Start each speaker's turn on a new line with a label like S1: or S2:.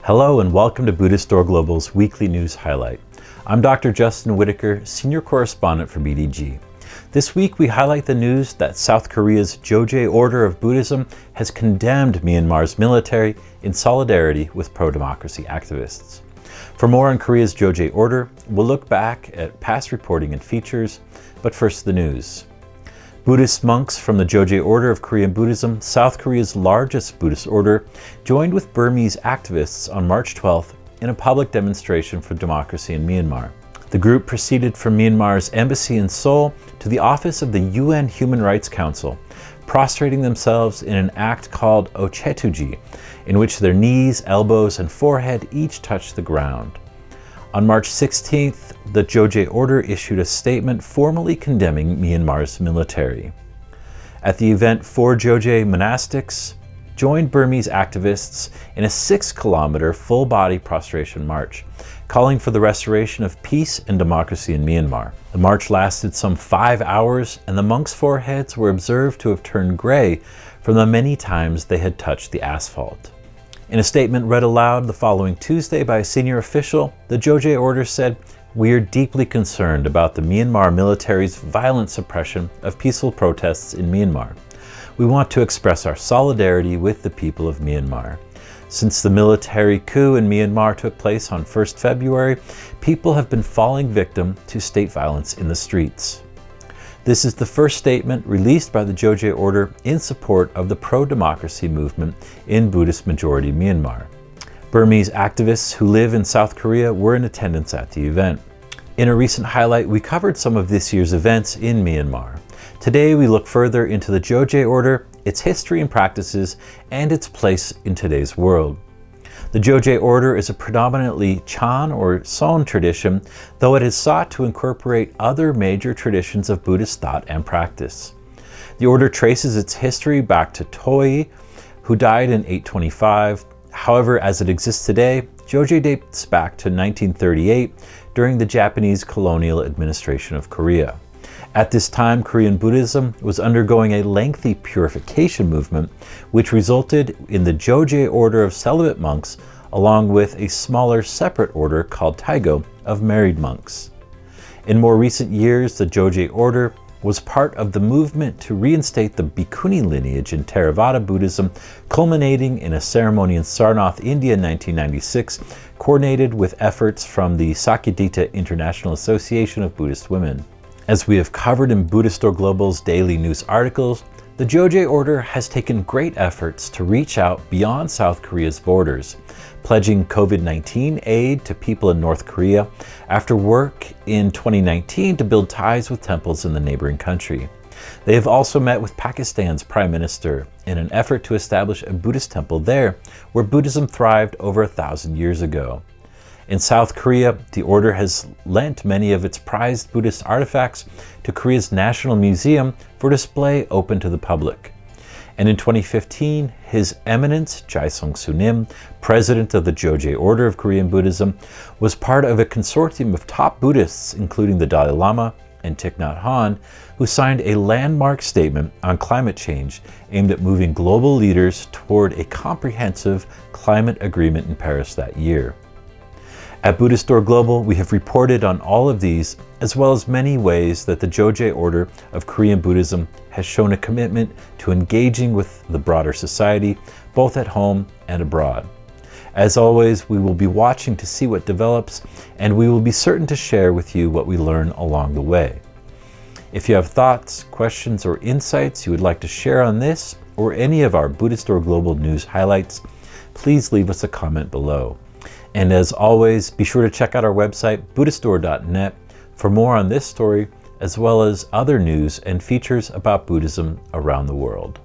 S1: Hello and welcome to Buddhist Door Global's weekly news highlight. I'm Dr. Justin Whitaker, Senior Correspondent for BDG. This week we highlight the news that South Korea's Jogye Order of Buddhism has condemned Myanmar's military in solidarity with pro-democracy activists. For more on Korea's Jogye Order, we'll look back at past reporting and features, but first the news. Buddhist monks from the Jogye Order of Korean Buddhism, South Korea's largest Buddhist order, joined with Burmese activists on March 12th in a public demonstration for democracy in Myanmar. The group proceeded from Myanmar's embassy in Seoul to the office of the UN Human Rights Council, prostrating themselves in an act called Ochetuji, in which their knees, elbows, and forehead each touched the ground. On March 16th, the Jogye Order issued a statement formally condemning Myanmar's military. At the event, 4 Jogye monastics joined Burmese activists in a 6-kilometer full-body prostration march, calling for the restoration of peace and democracy in Myanmar. The march lasted some 5 hours, and the monks' foreheads were observed to have turned gray from the many times they had touched the asphalt. In a statement read aloud the following Tuesday by a senior official, the Jogye Order said, "We are deeply concerned about the Myanmar military's violent suppression of peaceful protests in Myanmar. We want to express our solidarity with the people of Myanmar. Since the military coup in Myanmar took place on 1st February, people have been falling victim to state violence in the streets." This is the first statement released by the Jogye Order in support of the pro-democracy movement in Buddhist-majority Myanmar. Burmese activists who live in South Korea were in attendance at the event. In a recent highlight, we covered some of this year's events in Myanmar. Today, we look further into the Jogye Order, its history and practices, and its place in today's world. The Jogye Order is a predominantly Chan or Son tradition, though it has sought to incorporate other major traditions of Buddhist thought and practice. The order traces its history back to Toi, who died in 825. However, as it exists today, Jogye dates back to 1938 during the Japanese colonial administration of Korea. At this time, Korean Buddhism was undergoing a lengthy purification movement, which resulted in the Jogye Order of celibate monks, along with a smaller separate order called Taigo of married monks. In more recent years, the Jogye Order was part of the movement to reinstate the Bhikkhuni lineage in Theravada Buddhism, culminating in a ceremony in Sarnath, India in 1996, coordinated with efforts from the Sakyadhita International Association of Buddhist Women. As we have covered in Buddhist Door Global's daily news articles, the Jogye Order has taken great efforts to reach out beyond South Korea's borders, pledging COVID-19 aid to people in North Korea after work in 2019 to build ties with temples in the neighboring country. They have also met with Pakistan's Prime Minister in an effort to establish a Buddhist temple there, where Buddhism thrived over 1,000 years ago. In South Korea, the order has lent many of its prized Buddhist artifacts to Korea's National Museum for display open to the public. And in 2015, His Eminence Jaisung Sunim, president of the Jogye Order of Korean Buddhism, was part of a consortium of top Buddhists, including the Dalai Lama and Thich Nhat Hanh, who signed a landmark statement on climate change aimed at moving global leaders toward a comprehensive climate agreement in Paris that year. At Buddhist Door Global, we have reported on all of these, as well as many ways that the Jogye Order of Korean Buddhism has shown a commitment to engaging with the broader society, both at home and abroad. As always, we will be watching to see what develops, and we will be certain to share with you what we learn along the way. If you have thoughts, questions, or insights you would like to share on this or any of our Buddhist Door Global news highlights, please leave us a comment below. And as always, be sure to check out our website, buddhistdoor.net, for more on this story, as well as other news and features about Buddhism around the world.